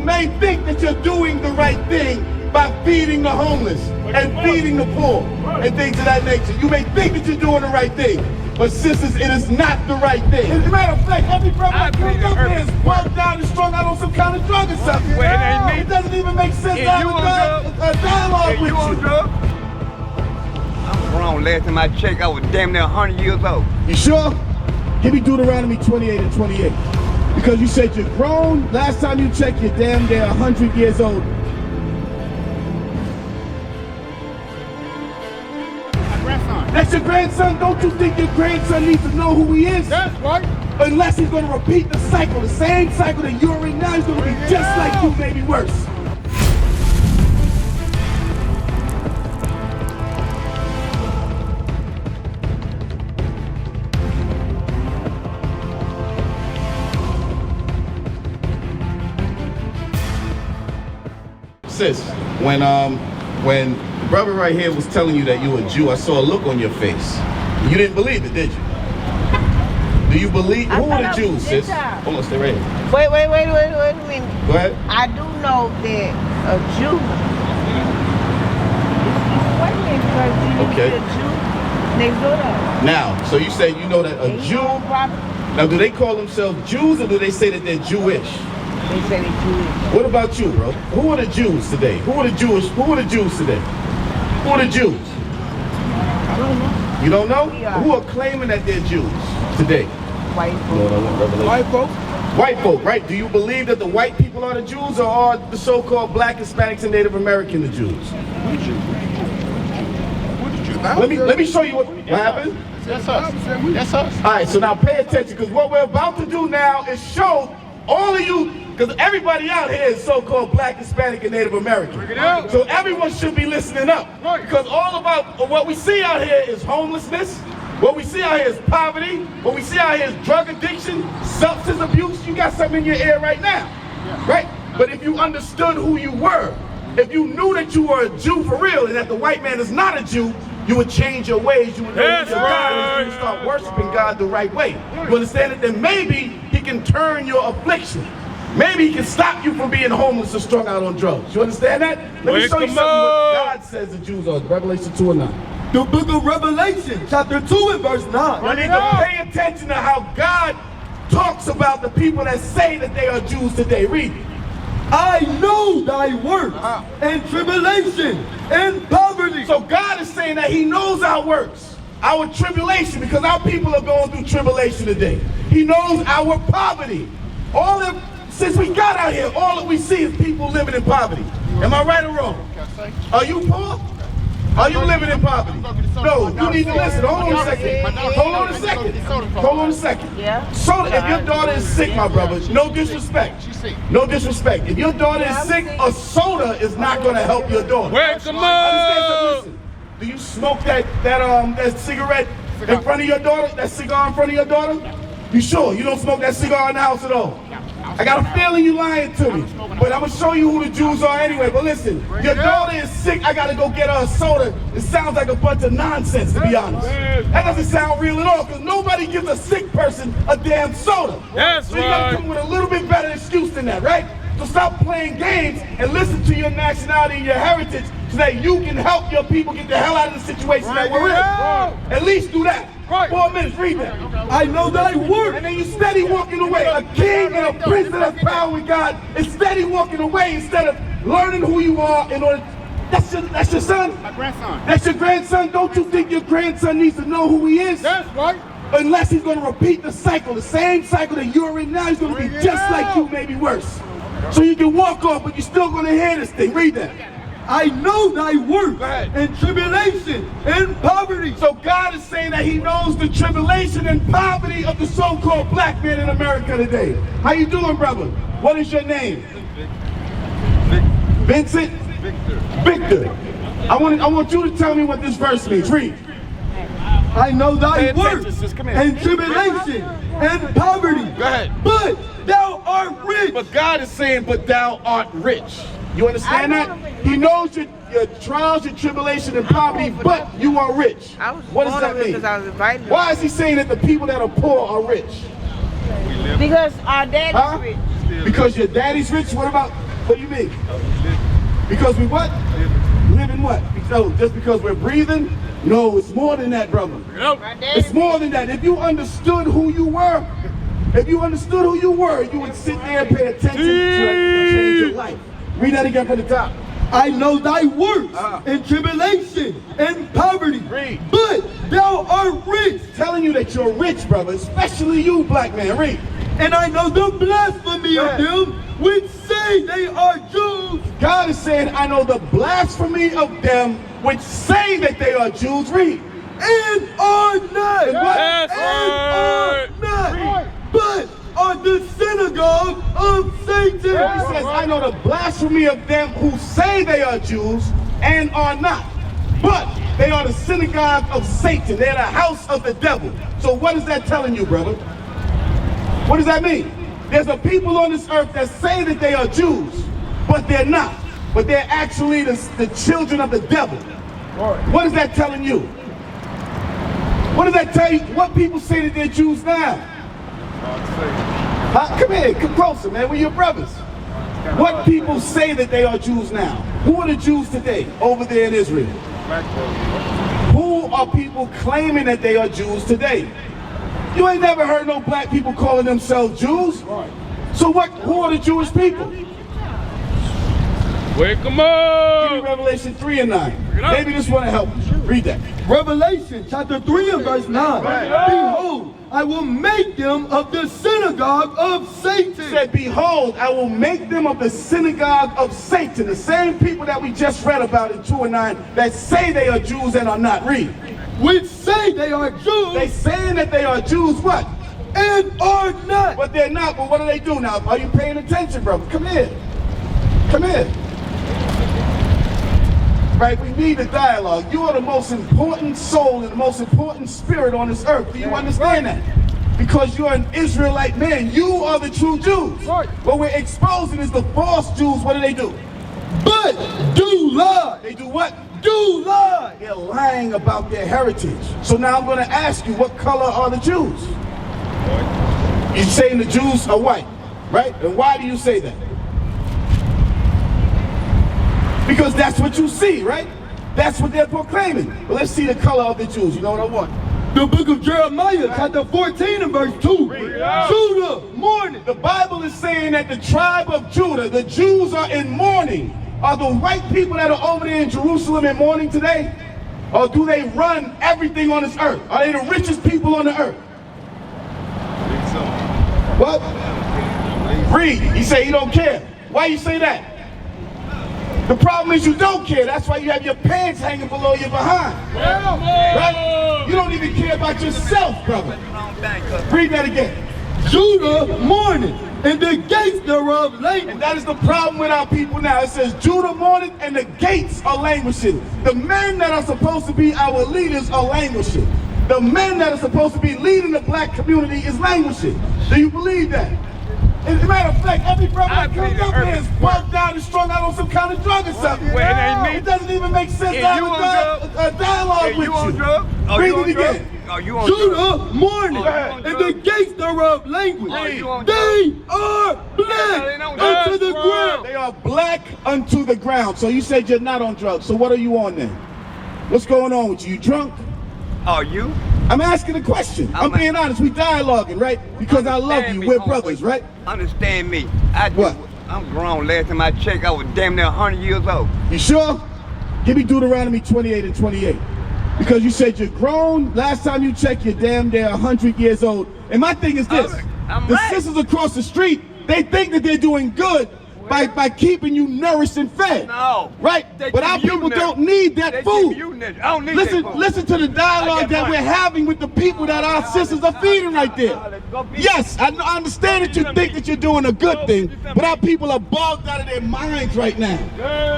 may think that you're doing the right thing by feeding the homeless and feeding the poor and things of that nature. You may think that you're doing the right thing, but sisters, it is not the right thing. As a matter of fact, every brother that comes up here is bugged down and strung out on some kind of drug or something. It doesn't even make sense to have a dialogue with you. I'm grown. Last time I checked, I was damn near 100 years old. You sure? Give me Deuteronomy 28 and 28. Because you said you're grown. Last time you checked, you're damn near 100 years old. That's your grandson. Don't you think your grandson needs to know who he is? That's right. Unless he's going to repeat the cycle, the same cycle that you're in now. He's going to be just like you, maybe worse. Sis, when the brother right here was telling you that you were a Jew, I saw a look on your face. You didn't believe it, did you? Do you believe? Who are the Jews, sis? Hold on, stay right here. Wait a minute. Go ahead. I do know that a Jew. Wait a minute, because Okay. a Jew next door to us. Now, so you say you know that a Jew. Now, do they call themselves Jews or do they say that they're Jewish? They say they're Jewish. What about you, bro? Who are the Jews today? Who are the Jews today? Who are the Jews? I don't know. You don't know? Yeah. Who are claiming that they're Jews today? White folk. White folk? White folk, right? Do you believe that the white people are the Jews, or are the so-called black Hispanics and Native American the Jews? Let me show you what happened. That's us. That's us. All right, so now pay attention, because what we're about to do now is show all of you, because everybody out here is so-called black, Hispanic, and Native American. So everyone should be listening up. Because all about what we see out here is homelessness. What we see out here is poverty. What we see out here is drug addiction, substance abuse. You got something in your ear right now, right? But if you understood who you were, if you knew that you were a Jew for real and that the white man is not a Jew, you would change your ways. You would know who your God is. You would start worshiping God the right way. You understand that then maybe he can turn your affliction. Maybe he can stop you from being homeless or strung out on drugs. You understand that? Let me show you something what God says the Jews are. Revelation 2 and 9. The book of Revelation, chapter 2 and verse 9. You need to pay attention to how God talks about the people that say that they are Jews today. Read it. I know thy works and tribulation and poverty. So God is saying that he knows our works, our tribulation, because our people are going through tribulation today. He knows our poverty. Since we got out here, all that we see is people living in poverty. Am I right or wrong? Are you poor? Are you living in poverty? No, you need to listen. Hold on a second. Hold on a second. Hold on a second. Yeah. So if your daughter is sick, my brother, no disrespect. No disrespect. If your daughter is sick, a soda is not going to help your daughter. Wake them up! Listen. Do you smoke that cigarette in front of your daughter? That cigar in front of your daughter? You sure? You don't smoke that cigar in the house at all? I got a feeling you lying to me, but I'm gonna show you who the Jews are anyway. But listen, your daughter is sick, I gotta go get her a soda. It sounds like a bunch of nonsense, to be honest. That doesn't sound real at all, because nobody gives a sick person a damn soda. That's so you gotta come with a little bit better excuse than that, right? So stop playing games and listen to your nationality and your heritage so that you can help your people get the hell out of the situation that we're in. At least do that. 4 minutes, read that. I know thy works. And then you steady walking away. A king and a prince that has power with God is steady walking away instead of learning who you are in order. That's your son? My grandson. That's your grandson? Don't you think your grandson needs to know who he is? That's right. Unless he's going to repeat the cycle, the same cycle that you're in now, he's going to be just like you, maybe worse. So you can walk off, but you're still going to hear this thing. Read that. I know thy works and tribulation and poverty. So God is saying that he knows the tribulation and poverty of the so-called black man in America today. How you doing, brother? What is your name? Vincent? Victor. I want you to tell me what this verse means. Read. I know thy works and tribulation and poverty. Go ahead. But thou art rich. But God is saying, but thou art rich. You understand that? He knows your trials, your tribulation, and poverty, but you are rich. What does that mean? I was invited. Why is he saying that the people that are poor are rich? Because our daddy's rich. Because your daddy's rich? What about What do you mean? Because we what? Live in what? So just because we're breathing? No, it's more than that, brother. It's more than that. If you understood who you were, you would sit there and pay attention to change your life. Read that again from the top. I know thy works in tribulation and poverty, Read. but thou art rich. Telling you that you're rich, brother, especially you, black man. Read. And I know the blasphemy of them which say they are Jews. God is saying, I know the blasphemy of them which say that they are Jews. Read. And are not. Yes, And are not. But are the synagogue of Satan. He says, I know the blasphemy of them who say they are Jews and are not. But they are the synagogue of Satan. They're the house of the devil. So what is that telling you, brother? What does that mean? There's a people on this earth that say that they are Jews, but they're not. But they're actually the children of the devil. What is that telling you? What does that tell you? What people say that they're Jews now? Come here, come closer, man. We're your brothers. What people say that they are Jews now? Who are the Jews today over there in Israel? Who are people claiming that they are Jews today? You ain't never heard no black people calling themselves Jews. So who are the Jewish people? Wake 'em Give me up. Revelation 3 and 9. Maybe this one will help you. Read that. Revelation chapter 3 and verse 9. Behold, I will make them of the synagogue of Satan. He said, behold, I will make them of the synagogue of Satan. The same people that we just read about in 2 and 9 that say they are Jews and are not. Read. Which say they are Jews. They saying that they are Jews, what? And are not. But they're not. But what do they do now? Are you paying attention, brother? Come here. Come here. Right? We need a dialogue. You are the most important soul and the most important spirit on this earth. Do you understand that? Because you're an Israelite man. You are the true Jews. What we're exposing is the false Jews. What do? But do lie. They do what? Do lie. They're lying about their heritage. So now I'm going to ask you, what color are the Jews? You're saying the Jews are white, right? And why do you say that? Because that's what you see, right? That's what they're proclaiming. But let's see the color of the Jews. You know what I want? The book of Jeremiah, chapter 14 and verse 2. Judah, mourning. The Bible is saying that the tribe of Judah, the Jews are in mourning. Are the white people that are over there in Jerusalem in mourning today? Or do they run everything on this earth? Are they the richest people on the earth? What? Read. You say you don't care. Why you say that? The problem is you don't care. That's why you have your pants hanging below your behind. Right? You don't even care about yourself, brother. Read that again. Judah mourning, and the gates thereof languishing. And that is the problem with our people now. It says Judah mourning and the gates are languishing. The men that are supposed to be our leaders are languishing. The men that are supposed to be leading the black community is languishing. Do you believe that? As a matter of fact, every brother that comes up here is bugged out and strung out on some kind of drug or something. Well, it ain't me. It doesn't even make sense to have a dialogue with you. Read it again. Are you on Judah mourning, and the gates thereof languishing. They are black unto the ground. They are black unto the ground. So you said you're not on drugs. So what are you on then? What's going on with you? You drunk? Are you? I'm asking a question. I'm being honest. We dialoguing, right? Because I love you. We're brothers, right? Understand me. What? I'm grown. Last time I checked, I was damn near 100 years old. You sure? Give me Deuteronomy 28 and 28. Because you said you're grown. Last time you checked, you're damn near 100 years old. And my thing is this. The sisters across the street, they think that they're doing good by keeping you nourished and fed. No. Right? But our people don't need that food. I don't need that food. Listen to the dialogue that we're having with the people that our sisters are feeding right there. Yes, I understand that you think that you're doing a good thing, but our people are bogged out of their minds right now.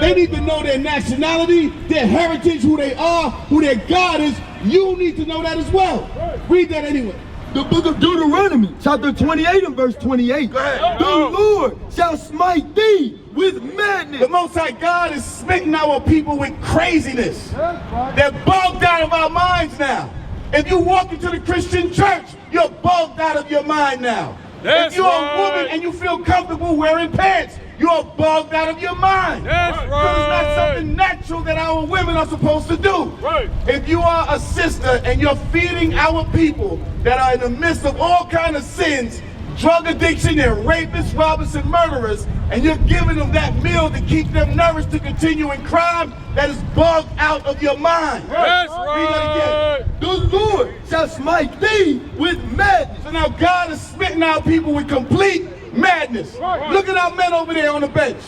They need to know their nationality, their heritage, who they are, who their God is. You need to know that as well. Read that anyway. The book of Deuteronomy, chapter 28 and verse 28. The Lord shall smite thee with madness. The Most High God is smitten our people with craziness. They're bogged out of our minds now. If you walk into the Christian church, you're bogged out of your mind now. That's if you're a right. woman and you feel comfortable wearing pants, you're bugged out of your mind. That's Because it's not right. something natural that our women are supposed to do. Right. If you are a sister and you're feeding our people that are in the midst of all kinds of sins, drug addiction and rapists, robbers, and murderers, and you're giving them that meal to keep them nourished to continue in crime, that is bugged out of your mind. That's Read that again. right. The Lord shall smite thee with madness. So now God is smitten our people with complete madness. Right. Look at our men over there on the bench,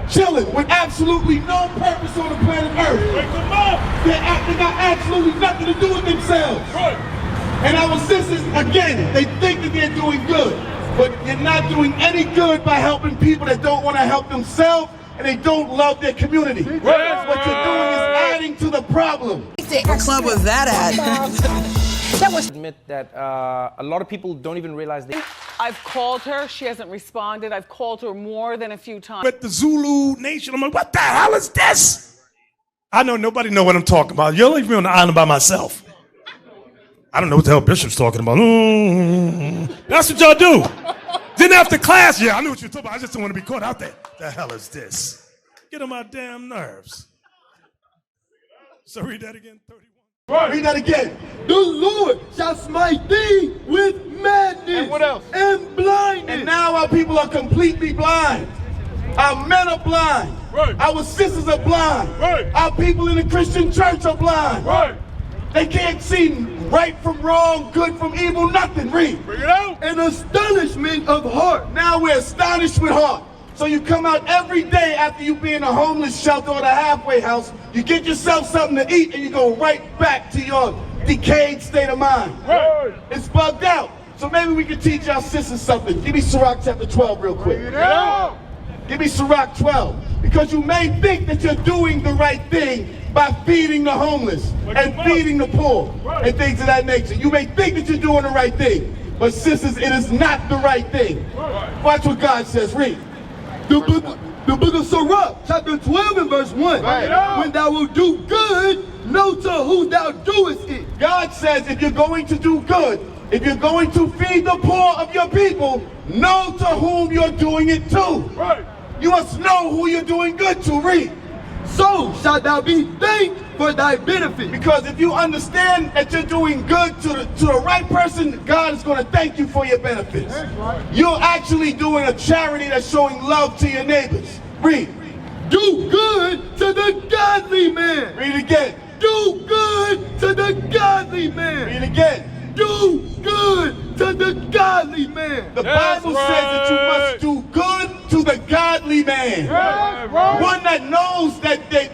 chilling with absolutely no purpose on the planet Earth. They got absolutely nothing to do with themselves. And our sisters, again, they think that they're doing good, but you're not doing any good by helping people that don't want to help themselves and they don't love their community. What you're doing is adding to the problem. What club was that at? Admit that a lot of people don't even realize they. I've called her. She hasn't responded. I've called her more than a few times. With the Zulu Nation, I'm like, what the hell is this? I know nobody know what I'm talking about. You'll leave me on the island by myself. I don't know what the hell Bishop's talking about. That's what y'all do. Then after class, yeah, I knew what you were talking about. I just don't want to be caught out there. The hell is this? Get on my damn nerves. So read that again, 31. Read that again. The Lord shall smite thee with madness. And what else? And blindness. And now our people are completely blind. Our men are blind. Right. Our sisters are blind. Right. Our people in the Christian church are blind. Right. They can't see right from wrong, good from evil, nothing. Read. Bring it out. An astonishment of heart. Now we're astonished with heart. So you come out every day after you be in a homeless shelter or the halfway house, you get yourself something to eat and you go right back to your decayed state of mind. Right. It's bugged out. So maybe we can teach our sisters something. Give me Sirach chapter 12 real quick. Bring it out. Give me Sirach 12. Because you may think that you're doing the right thing by feeding the homeless and feeding the poor and things of that nature. You may think that you're doing the right thing, but sisters, it is not the right thing. Watch what God says. Read. The book of Sirach, chapter 12 and verse 1. Right. When thou wilt do good, know to who thou doest it. God says if you're going to do good, if you're going to feed the poor of your people, know to whom you're doing it to. Right. You must know who you're doing good to. Read. So shalt thou be thanked for thy benefit. Because if you understand that you're doing good to the right person, God is going to thank you for your benefits. You're actually doing a charity that's showing love to your neighbors. Read. Do good to the godly man. Read again. Do good to the godly man. Read again. Do good to the godly man. The That's Bible says that you must do good to the godly man. One that knows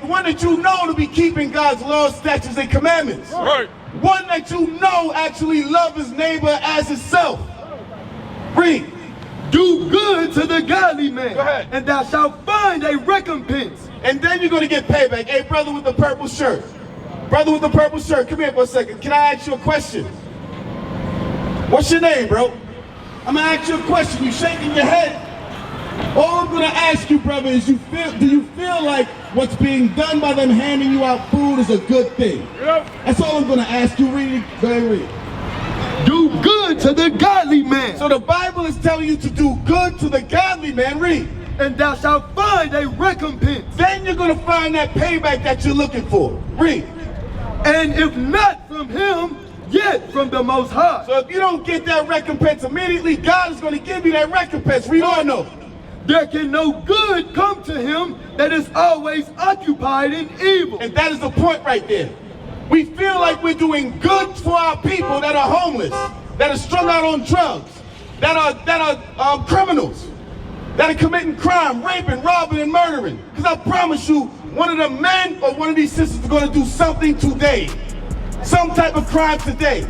one that you know to be keeping God's laws, statutes, and commandments. Right. One that you know actually love his neighbor as himself. Read. Do good to the godly man. Go ahead. And thou shalt find a recompense. And then you're going to get payback. Hey, brother with the purple shirt. Brother with the purple shirt, come here for a second. Can I ask you a question? What's your name, bro? I'm going to ask you a question. You shaking your head. All I'm going to ask you, brother, is do you feel like what's being done by them handing you out food is a good thing? That's all I'm going to ask you. Read it. Go ahead, read. Do good to the godly man. So the Bible is telling you to do good to the godly man. Read. And thou shalt find a recompense. Then you're going to find that payback that you're looking for. Read. And if not from him, yet from the Most High. So if you don't get that recompense immediately, God is going to give you that recompense. Read on though. There can no good come to him that is always occupied in evil. And that is the point right there. We feel like we're doing good for our people that are homeless, that are strung out on drugs, that are criminals, that are committing crime, raping, robbing, and murdering. Because I promise you, one of the men or one of these sisters is going to do something today. Some type of crime today.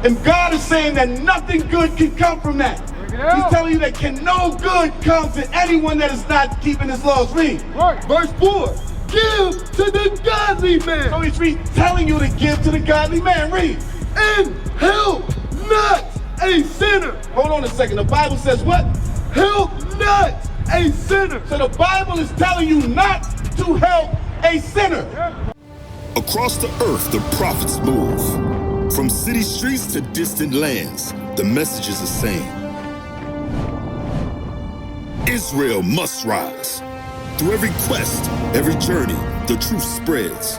And God is saying that nothing good can come from that. He's telling you that no good come to anyone that is not keeping his laws. Read. Verse 4. Give to the godly man. So he's telling you to give to the godly man. Read. And help not a sinner. Hold on a second. The Bible says what? Help not a sinner. So the Bible is telling you not to help a sinner. Across the earth, the prophets move. From city streets to distant lands, the message is the same. Israel must rise. Through every quest, every journey, the truth spreads.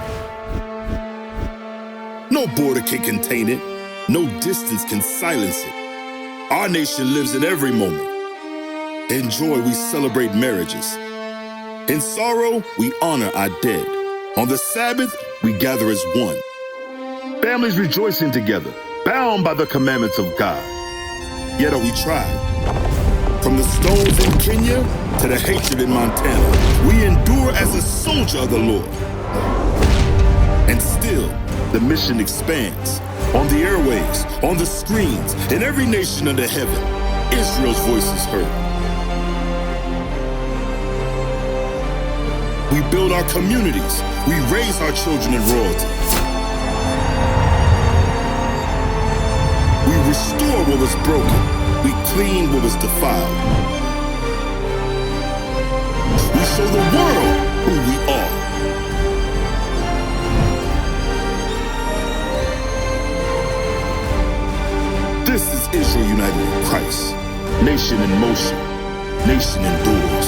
No border can contain it. No distance can silence it. Our nation lives in every moment. In joy, we celebrate marriages. In sorrow, we honor our dead. On the Sabbath, we gather as one. Families rejoicing together, bound by the commandments of God. Yet are we tried. From the stones in Kenya to the hatred in Montana, we endure as a soldier of the Lord. And still, the mission expands. On the airwaves, on the screens, in every nation under heaven, Israel's voice is heard. We build our communities. We raise our children in royalty. We restore what was broken. We clean what was defiled. We show the world who we are. This is Israel united in Christ. Nation in motion. Nation endured.